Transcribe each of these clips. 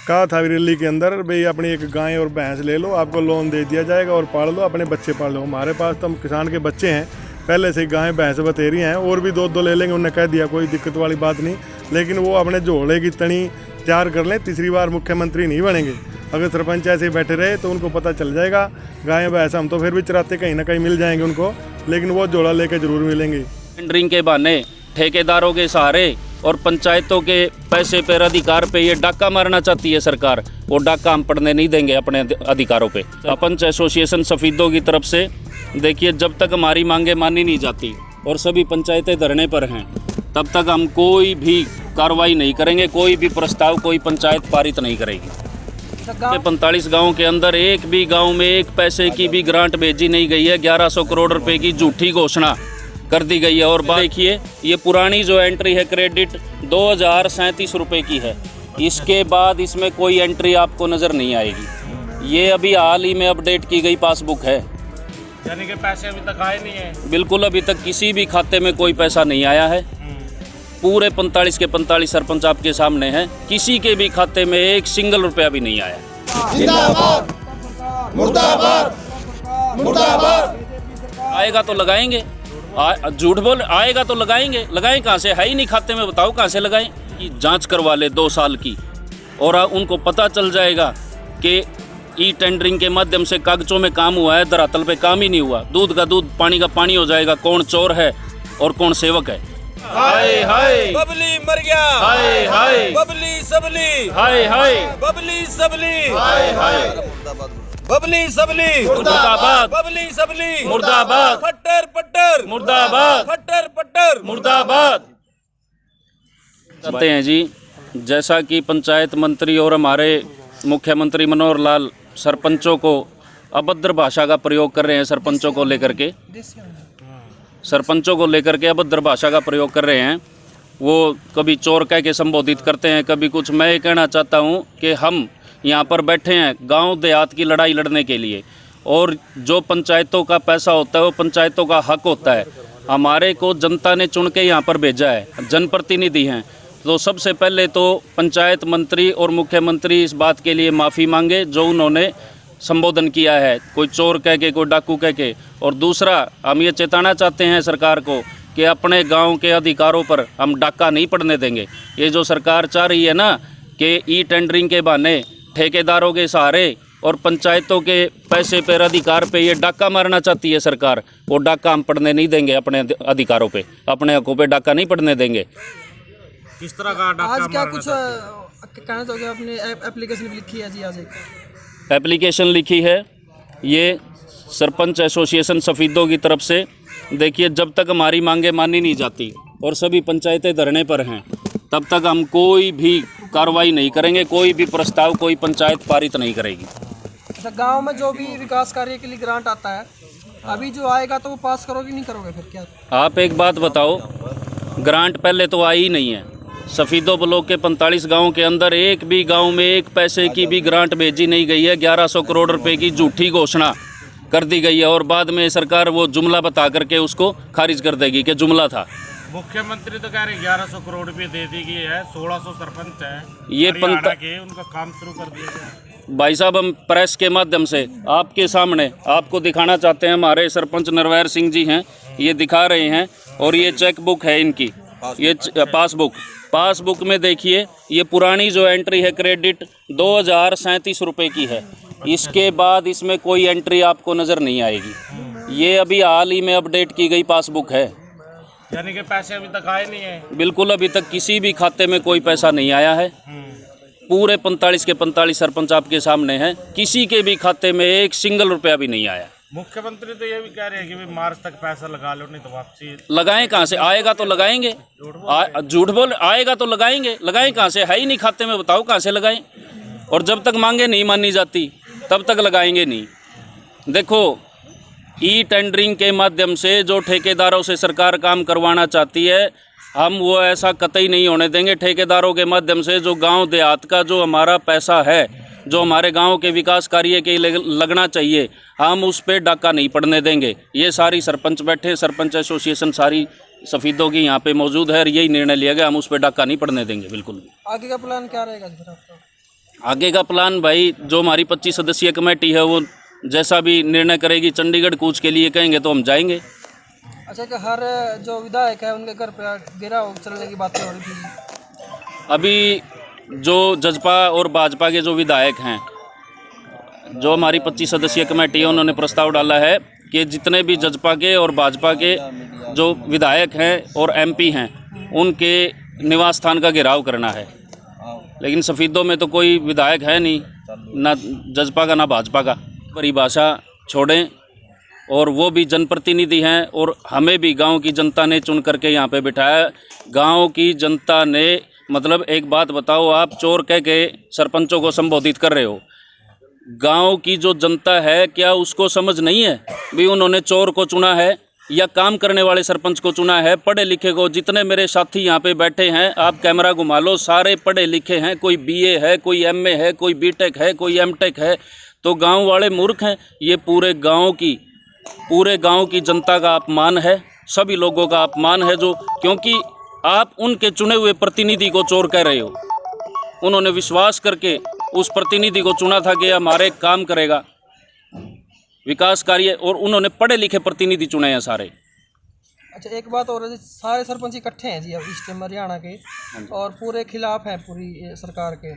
कहा था रैली के अंदर भाई अपनी एक गाय और भैंस ले लो, आपको लोन दे दिया जाएगा और पाल लो, अपने बच्चे पाल लो। हमारे पास तो हम किसान के बच्चे हैं, पहले से गाय भैंस बतेरी हैं, और भी दो ले लेंगे, उन्होंने कह दिया, कोई दिक्कत वाली बात नहीं। लेकिन वो अपने झोले की तनी तैयार कर लें, तीसरी बार मुख्यमंत्री नहीं बनेंगे। अगर सरपंच ऐसे बैठे रहे तो उनको पता चल जाएगा। गाय भैंस हम तो फिर भी चराते, कहीं ना कहीं मिल जाएंगे उनको, लेकिन वो झोला लेके जरूर मिलेंगे। टेंडरिंग के बहाने ठेकेदारों के सहारे और पंचायतों के पैसे पर अधिकार पे ये डाका मारना चाहती है सरकार। वो डाका हम पड़ने नहीं देंगे अपने अधिकारों पे। सरपंच एसोसिएशन सफीदों की तरफ से देखिए, जब तक हमारी मांगे मानी नहीं जाती और सभी पंचायतें धरने पर हैं, तब तक हम कोई भी कार्रवाई नहीं करेंगे, कोई भी प्रस्ताव कोई पंचायत पारित नहीं करेगी। 45 गाँव के अंदर एक भी गाँव में एक पैसे की भी ग्रांट भेजी नहीं गई है। 1100 करोड़ रुपए की झूठी घोषणा कर दी गई है। और देखिए, ये पुरानी जो एंट्री है क्रेडिट 2037 रुपये की है। इसके बाद इसमें कोई एंट्री आपको नज़र नहीं आएगी। ये अभी हाल ही में अपडेट की गई पासबुक है, यानी कि पैसे अभी तक आए नहीं है। बिल्कुल, अभी तक किसी भी खाते में कोई पैसा नहीं आया है। पूरे 45 के 45 सरपंच आपके सामने हैं, किसी के भी खाते में एक सिंगल रुपया भी नहीं आया। जिंदाबाद, मुर्दाबाद, मुर्दाबाद। आएगा तो लगाएंगे, झूठ बोल, आएगा तो लगाएंगे। लगाएं कहाँ से? है ही नहीं खाते में, बताओ कहाँ से लगाएं? कि जांच करवा ले 2 साल की, और उनको पता चल जाएगा कि ई टेंडरिंग के माध्यम से कागजों में काम हुआ है, धरातल पे काम ही नहीं हुआ। दूध का दूध, पानी का पानी हो जाएगा। कौन चोर है और कौन सेवक है? हाय हाय, बबली मर गया, हाय हाय, बबली सबली, हाय हाय, बबली सबली, हाय हाय, बबली सबली, मुर्दाबाद, बबली सबली, मुर्दाबाद, फट्टर पट्टर, मुर्दाबाद, फट्टर पट्टर, मुर्दाबाद। कहते हैं जी, जैसा कि पंचायत मंत्री और हमारे मुख्यमंत्री मनोहर लाल सरपंचों को अभद्र भाषा का प्रयोग कर रहे हैं, सरपंचों को लेकर के अभद्र भाषा का प्रयोग कर रहे हैं। वो कभी चोर कह के संबोधित करते हैं, कभी कुछ। मैं ये कहना चाहता हूँ कि हम यहाँ पर बैठे हैं गांव देहात की लड़ाई लड़ने के लिए, और जो पंचायतों का पैसा होता है वो पंचायतों का हक होता है। हमारे को जनता ने चुन के यहाँ पर भेजा है, जनप्रतिनिधि हैं। तो सबसे पहले तो पंचायत मंत्री और मुख्यमंत्री इस बात के लिए माफ़ी मांगे जो उन्होंने संबोधन किया है, कोई चोर कह के, कोई डाकू कह के। और दूसरा, हम ये चेताना चाहते हैं सरकार को कि अपने गांव के अधिकारों पर हम डाका नहीं पड़ने देंगे। ये जो सरकार चाह रही है ना कि ई टेंडरिंग के बहाने ठेकेदारों के सहारे और पंचायतों के पैसे पर अधिकार पे ये डाका मारना चाहती है सरकार, वो डाका हम पड़ने नहीं देंगे। अपने अधिकारों पे, अपने हकों पे डाका नहीं पड़ने देंगे। किस तरह का डाका आज क्या मारना कुछ कहना चाहोगे? आपने एप्लीकेशन भी लिखी है जी, आज एक एप्लीकेशन लिखी है ये सरपंच एसोसिएशन सफीदों की तरफ से। देखिए, जब तक हमारी मांगे मानी नहीं जाती और सभी पंचायतें धरने पर हैं, तब तक हम कोई भी कार्रवाई नहीं करेंगे, कोई भी प्रस्ताव कोई पंचायत पारित नहीं करेगी। गांव में जो भी विकास कार्य के लिए ग्रांट आता है, अभी जो आएगा तो वो पास करोगे नहीं करोगे? फिर क्या आप एक बात बताओ, ग्रांट पहले तो आई ही नहीं है। सफीदों ब्लॉक के 45 गाँव के अंदर एक भी गाँव में एक पैसे की भी ग्रांट भेजी नहीं गई है। 1100 करोड़ रुपए की झूठी घोषणा कर दी गई है, और बाद में सरकार वो जुमला बता करके उसको खारिज कर देगी कि जुमला था। मुख्यमंत्री तो कह रहे 1100 करोड़ रुपए दे दी गई है। 1600 सरपंच है ये हरियाणा के, उनका काम शुरू कर दिया गया। भाई साहब, हम प्रेस के माध्यम से आपके सामने आपको दिखाना चाहते हैं। हमारे सरपंच नरवैर सिंह जी हैं, ये दिखा रहे हैं, और ये चेक बुक है इनकी, ये पासबुक में देखिए, ये पुरानी जो एंट्री है क्रेडिट 2037 रुपये की है। इसके बाद इसमें कोई एंट्री आपको नज़र नहीं आएगी। ये अभी हाल ही में अपडेट की गई पासबुक है, यानी कि पैसे अभी तक आए नहीं है। बिल्कुल, अभी तक किसी भी खाते में कोई पैसा नहीं आया है। पूरे 45 के 45 सरपंच आपके सामने हैं, किसी के भी खाते में एक सिंगल रुपया भी नहीं आया। मुख्यमंत्री तो ये भी कह रहे हैं कि भाई मार्च तक पैसा लगा लो, नहीं तो वापसी। लगाएं कहाँ से? आएगा तो लगाएंगे। झूठ बोल, आएगा तो लगाएंगे। लगाएं कहाँ से? है ही नहीं खाते में, बताओ कहाँ से लगाएं? और जब तक मांगे नहीं मानी जाती तब तक लगाएंगे नहीं। देखो, ई टेंडरिंग के माध्यम से जो ठेकेदारों से सरकार काम करवाना चाहती है, हम वो ऐसा कतई नहीं होने देंगे। ठेकेदारों के माध्यम से जो गांव देहात का जो हमारा पैसा है, जो हमारे गांव के विकास कार्य के लिए लगना चाहिए, हम उस पर डाका नहीं पड़ने देंगे। ये सारी सरपंच बैठे, सरपंच एसोसिएशन सारी सफीदों की यहाँ पे मौजूद है, और यही निर्णय लिया गया, हम उस पर डाका नहीं पड़ने देंगे बिल्कुल भी। आगे का प्लान क्या रहेगा फिर आपका? आगे का प्लान भाई, जो हमारी 25 सदस्यीय कमेटी है वो जैसा भी निर्णय करेगी, चंडीगढ़ कूच के लिए कहेंगे तो हम जाएंगे। अच्छा, कि हर जो विधायक है उनके घर पे घेराव चलने की बातें हो रही थी। अभी जो जजपा और भाजपा के जो विधायक हैं, जो हमारी 25 सदस्यीय कमेटी है, उन्होंने प्रस्ताव डाला है कि जितने भी जजपा के और भाजपा के जो विधायक हैं और एमपी हैं, उनके निवास स्थान का घेराव करना है। लेकिन सफ़ीदों में तो कोई विधायक है नहीं, ना जजपा का ना भाजपा का। परिभाषा छोड़ें, और वो भी जनप्रतिनिधि हैं, और हमें भी गांव की जनता ने चुन करके यहाँ पे बिठाया। गांव की जनता ने, मतलब एक बात बताओ, आप चोर कह के सरपंचों को संबोधित कर रहे हो। गांव की जो जनता है, क्या उसको समझ नहीं है भी उन्होंने चोर को चुना है या काम करने वाले सरपंच को चुना है? पढ़े लिखे को, जितने मेरे साथी यहाँ पे बैठे हैं, आप कैमरा घुमा लो, सारे पढ़े लिखे हैं। कोई बीए है, कोई एमए है, कोई बीटेक है, कोई एमटेक है। तो गांव वाले मूर्ख हैं? ये पूरे गांव की जनता का अपमान है, सभी लोगों का अपमान है, जो क्योंकि आप उनके चुने हुए प्रतिनिधि को चोर कह रहे हो। उन्होंने विश्वास करके उस प्रतिनिधि को चुना था कि हमारे काम करेगा, विकास कार्य, और उन्होंने पढ़े लिखे प्रतिनिधि चुने हैं सारे। अच्छा, एक बात और है, सारे सरपंच इकट्ठे हैं जी अब इस टाइम हरियाणा के, और पूरे खिलाफ हैं पूरी सरकार के।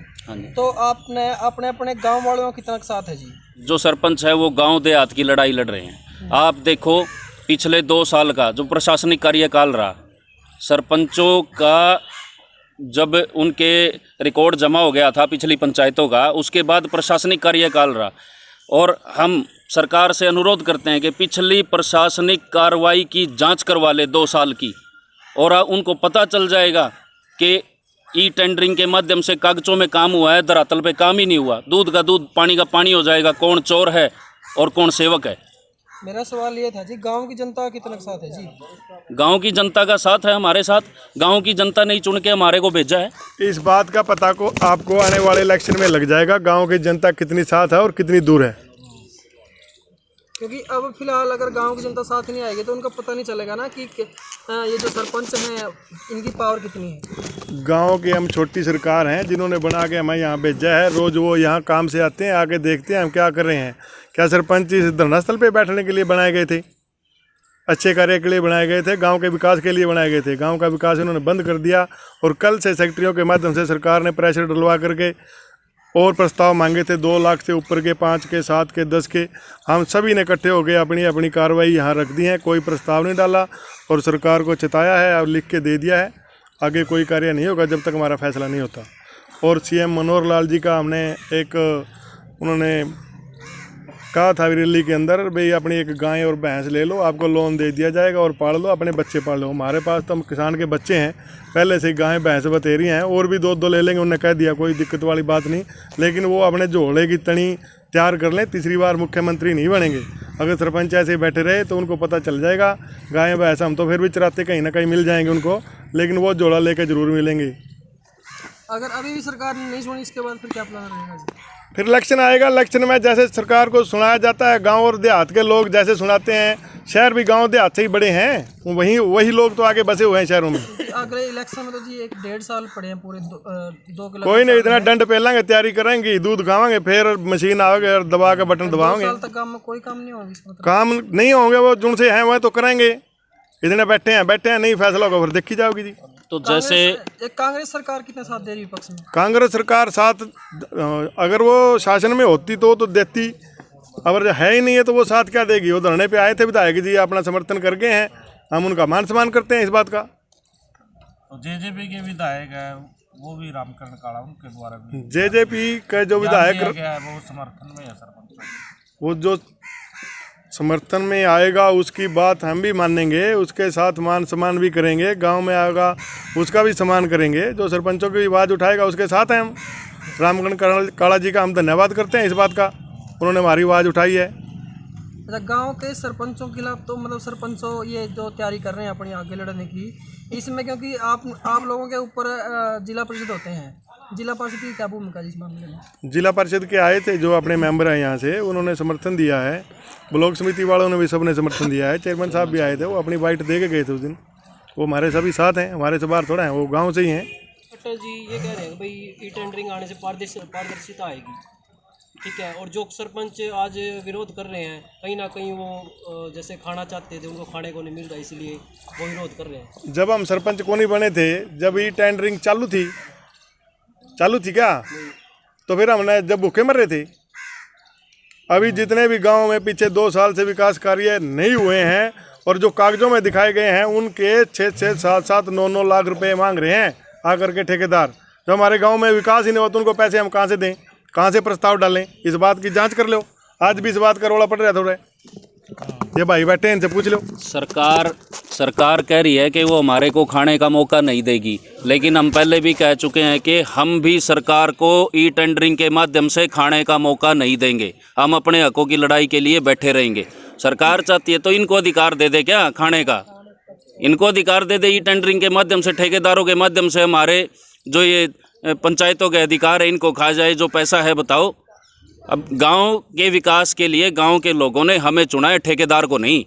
तो आपने अपने अपने गांव वालों का कितना साथ है जी? जो सरपंच है वो गांव देहात की लड़ाई लड़ रहे हैं। आप देखो, पिछले 2 साल का जो प्रशासनिक कार्यकाल रहा, सरपंचों का जब उनके रिकॉर्ड जमा हो गया था पिछली पंचायतों का, उसके बाद प्रशासनिक कार्यकाल रहा। और हम सरकार से अनुरोध करते हैं कि पिछली प्रशासनिक कार्रवाई की जांच करवा ले 2 साल की, और उनको पता चल जाएगा कि ई टेंडरिंग के माध्यम से कागजों में काम हुआ है, धरातल पे काम ही नहीं हुआ। दूध का दूध, पानी का पानी हो जाएगा, कौन चोर है और कौन सेवक है। मेरा सवाल ये था जी, गांव की जनता का कितना साथ है जी? गांव की जनता का साथ है हमारे साथ। गांव की जनता ने चुन के हमारे को भेजा है। इस बात का पता को आपको आने वाले इलेक्शन में लग जाएगा, गांव की जनता कितनी साथ है और कितनी दूर है। क्योंकि अब फिलहाल अगर गांव की जनता साथ नहीं आएगी तो उनका पता नहीं चलेगा ना कि ये जो सरपंच हैं इनकी पावर कितनी है। गांव की हम छोटी सरकार हैं, जिन्होंने बना के हमें यहाँ भेजा है। रोज़ वो यहाँ काम से आते हैं, आके देखते हैं हम क्या कर रहे हैं। क्या सरपंच इस धरना स्थल पे बैठने के लिए बनाए गए थे? अच्छे कार्य के लिए बनाए गए थे, गांव के विकास के लिए बनाए गए थे। गांव का विकास इन्होंने बंद कर दिया, और कल से सेक्रेटरियों के माध्यम से सरकार ने प्रेशर डलवा करके और प्रस्ताव मांगे थे 2 लाख से ऊपर के, 5 के, 7 के, 10 के। हम सभी ने इकट्ठे हो गए अपनी अपनी कार्रवाई यहाँ रख दी है। कोई प्रस्ताव नहीं डाला और सरकार को चिताया है और लिख के दे दिया है, आगे कोई कार्य नहीं होगा जब तक हमारा फैसला नहीं होता। और सीएम मनोहर लाल जी का हमने उन्होंने कहा था रैली के अंदर, भाई अपनी एक गाय और भैंस ले लो, आपको लोन दे दिया जाएगा और पाल लो, अपने बच्चे पाल लो। हमारे पास तो हम किसान के बच्चे हैं, पहले से गाय भैंस बतेरी हैं, और भी 2 ले लेंगे। उन्होंने कह दिया कोई दिक्कत वाली बात नहीं, लेकिन वो अपने झोले की तनी तैयार कर लें, तीसरी बार मुख्यमंत्री नहीं बनेंगे। अगर सरपंच ऐसे बैठे रहे तो उनको पता चल जाएगा। गाय भैंस हम तो फिर भी चराते कहीं ना कहीं मिल जाएंगे उनको, लेकिन वो झोला लेके जरूर मिलेंगे। अगर अभी भी सरकार ने नहीं सुनी, इसके बाद फिर क्या प्लान रहेगा जी? फिर इलेक्शन आएगा। इलेक्शन में जैसे सरकार को सुनाया जाता है, गांव और देहात के लोग जैसे सुनाते हैं, शहर भी गांव देहात से ही बड़े हैं, वही लोग तो आगे बसे हुए हैं शहरों में। अगले इलेक्शन में तो जी 1-1.5 साल पड़े हैं पूरे, 2 किलो। कोई नहीं, इतना दंड पहलेंगे, तैयारी करेंगे, दूध खावांगे, फिर मशीन आओगे और दबा के बटन दबाओगे। 2 साल तक काम में कोई काम नहीं होगा? काम नहीं होंगे, वो जुन से हैं वह तो करेंगे। इतने बैठे हैं, नहीं फैसला होगा फिर देखी जाओगी जी। तो जैसे कांग्रेस सरकार कितना साथ दे रही है विपक्ष में? कांग्रेस सरकार साथ, अगर वो शासन में होती तो देती, अगर है ही नहीं है तो वो साथ क्या देगी। वो धरने पे आए थे विधायक जी, अपना समर्थन करके हैं, हम उनका मान सम्मान करते हैं इस बात का। तो जेजेपी के विधायक है वो भी रामकरण काला, उनके द्वारा भी जेजेपी का जो विधायक है वो समर्थन में है सरपंच, वो जो समर्थन में आएगा उसकी बात हम भी मानेंगे, उसके साथ मान सम्मान भी करेंगे। गांव में आएगा उसका भी सम्मान करेंगे। जो सरपंचों की आवाज़ उठाएगा उसके साथ हैं हम। रामकरण काला जी का हम धन्यवाद करते हैं इस बात का, उन्होंने हमारी आवाज़ उठाई है। अच्छा, गांव के सरपंचों के खिलाफ तो मतलब सरपंचों ये जो तैयारी कर रहे हैं अपनी आगे लड़ने की, इसमें क्योंकि आप लोगों के ऊपर जिला परिषद होते हैं, जिला परिषद की क्या भूमिका इस मामले में? जिला परिषद के आए थे जो अपने मेंबर हैं यहाँ से, उन्होंने समर्थन दिया है। ब्लॉक समिति वालों ने भी सबने समर्थन दिया है। चेयरमैन साहब भी आए थे, वो अपनी बाइट दे के गए थे उस दिन। वो हमारे सभी साथ हैं, हमारे से बाहर थोड़ा हैं, वो गाँव से ही हैं। कलेक्टर जी ये कह रहे हैं कि भाई ई टेंडरिंग आने से पारदर्शिता आएगी, ठीक है, और जो सरपंच आज विरोध कर रहे हैं कहीं ना कहीं वो जैसे खाना चाहते थे उनको खाने को नहीं मिल रहा, इसलिए वो विरोध कर रहे हैं। जब हम सरपंच को नहीं बने थे, जब ई टेंडरिंग चालू थी क्या? तो फिर हमने जब भूखे मर रहे थे। अभी जितने भी गांव में पिछले 2 साल से विकास कार्य नहीं हुए हैं और जो कागजों में दिखाए गए हैं उनके 6-6, 7-7, 9-9 लाख रुपए मांग रहे हैं आकर के ठेकेदार। जो हमारे गांव में विकास ही नहीं होता उनको पैसे हम कहाँ से दें, कहाँ से प्रस्ताव डालें? इस बात की जांच कर लो। आज भी इस बात का रौला पड़ रहा है थोड़ा, ये भाई बैठे हैं इनसे पूछ लो। सरकार कह रही है कि वो हमारे को खाने का मौका नहीं देगी, लेकिन हम पहले भी कह चुके हैं कि हम भी सरकार को ई टेंडरिंग के माध्यम से खाने का मौका नहीं देंगे। हम अपने हकों की लड़ाई के लिए बैठे रहेंगे। सरकार चाहती है तो इनको अधिकार दे दे क्या खाने का, इनको अधिकार दे दे ई टेंडरिंग के माध्यम से, ठेकेदारों के माध्यम से हमारे जो ये पंचायतों के अधिकार है इनको खा जाए जो पैसा है। बताओ, अब गांव के विकास के लिए गांव के लोगों ने हमें चुना है, ठेकेदार को नहीं।